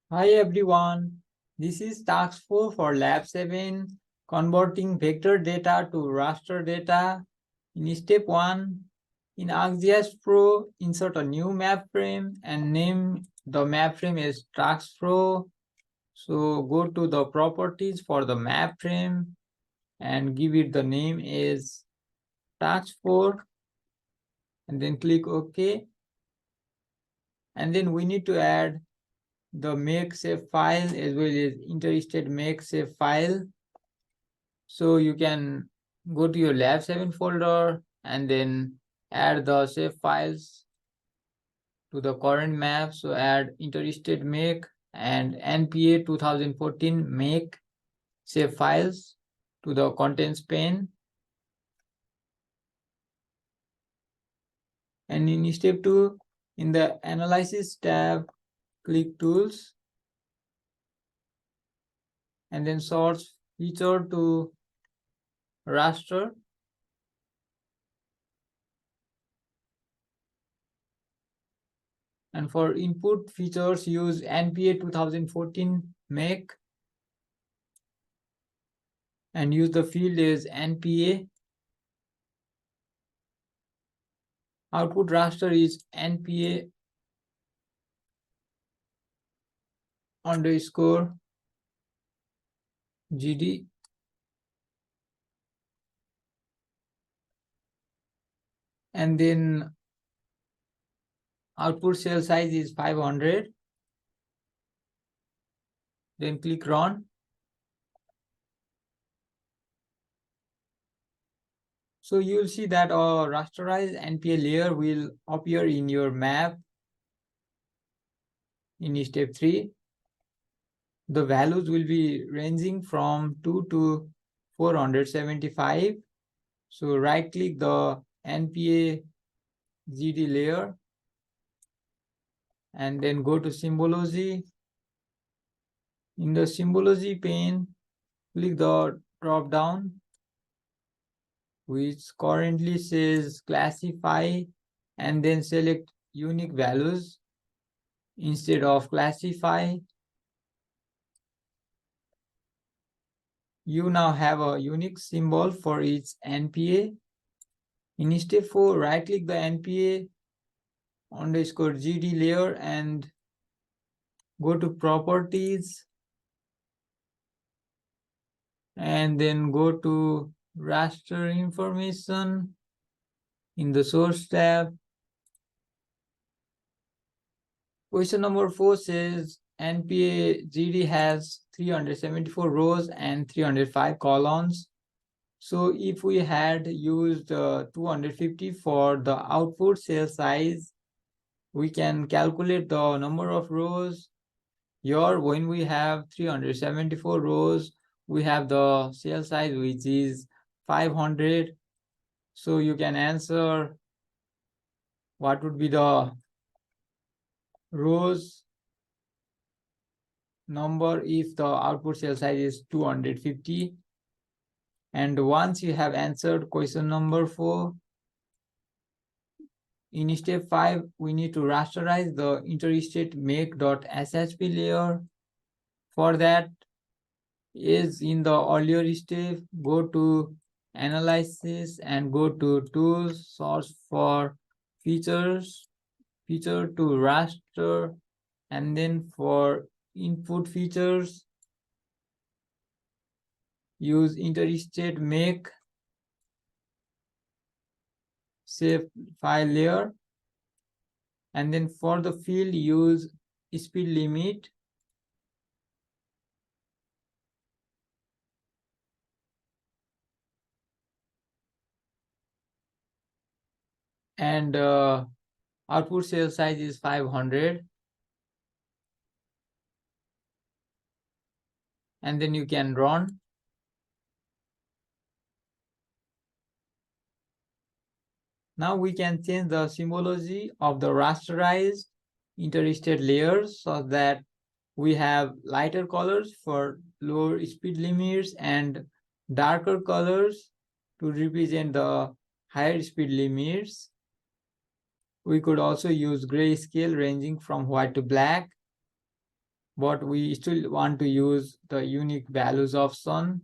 Hi everyone, this is task 4 for lab 7, converting vector data to raster data. In step 1, in ArcGIS Pro, insert a new map frame and name the map frame as task Pro. So go to the properties for the map frame and give it the name as task 4 and then click OK. And then we need to add the make save file as well as interstate make save file. So you can go to your lab 7 folder and then add the save files to the current map. So add interstate make and NPA 2014 make save files to the contents pane. And in step 2, in the analysis tab, click tools and then source feature to raster. And for input features, use NPA 2014 make and use the field as NPA. Output raster is NPA underscore GD. And then output cell size is 500. Then click run. So you'll see that a rasterized NPA layer will appear in your map in step 3. The values will be ranging from 2 to 475. So right click the NPA GD layer and then go to symbology. In the symbology pane, click the drop down which currently says classify and then select unique values instead of classify. You now have a unique symbol for each NPA. In step 4, right click the NPA underscore GD layer and go to properties and then go to raster information in the source tab. Question number 4 says NPA GD has 374 rows and 305 columns. So if we had used 250 for the output cell size, we can calculate the number of rows. Here, when we have 374 rows, we have the cell size which is 500. So you can answer what would be the rows number if the output cell size is 250. And once you have answered question number 4, in step 5, we need to rasterize the interstate make.shp layer. For that, is in the earlier step, go to analysis and go to tools, search for features, feature to raster, and then for input features, use interstate make save file layer, and then for the field use speed limit, and output cell size is 500, and then you can run. Now we can change the symbology of the rasterized interstate layers so that we have lighter colors for lower speed limits and darker colors to represent the higher speed limits. We could also use grayscale ranging from white to black. but we still want to use the unique values option.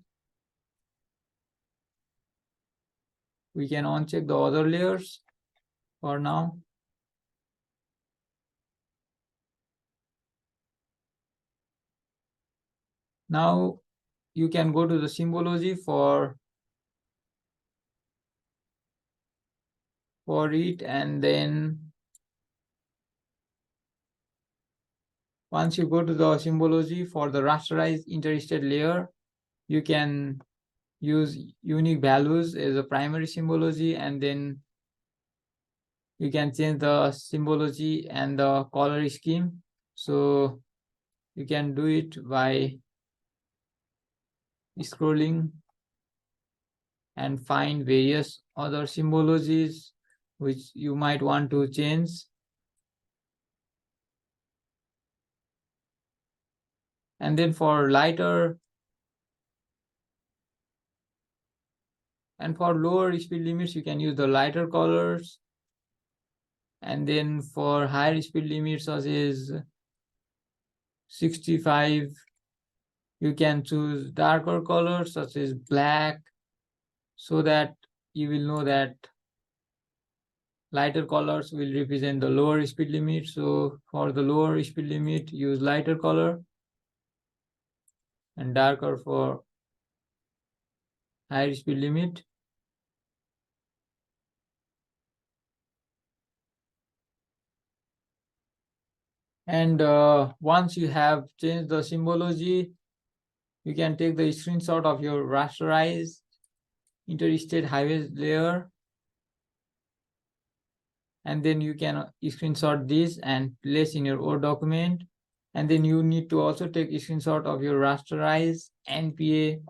We can uncheck the other layers for now. Now you can go to the symbology for it, and then once you go to the symbology for the rasterized interstate layer, you can use unique values as a primary symbology, and then you can change the symbology and the color scheme. So you can do it by scrolling and find various other symbologies which you might want to change. And then for lighter and for lower speed limits, you can use the lighter colors. And then for higher speed limits such as 65, you can choose darker colors such as black, so that you will know that lighter colors will represent the lower speed limit. So for the lower speed limit, use lighter color, and darker for higher speed limit. And once you have changed the symbology, you can take the screenshot of your rasterized interstate highway layer, and then you can screenshot this and place in your Word document. And then you need to also take a screenshot of your rasterized NPA,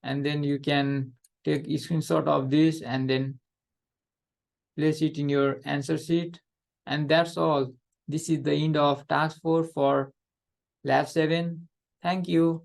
and then you can take a screenshot of this and then place it in your answer sheet. And that's all. This is the end of task 4 for lab 7. Thank you.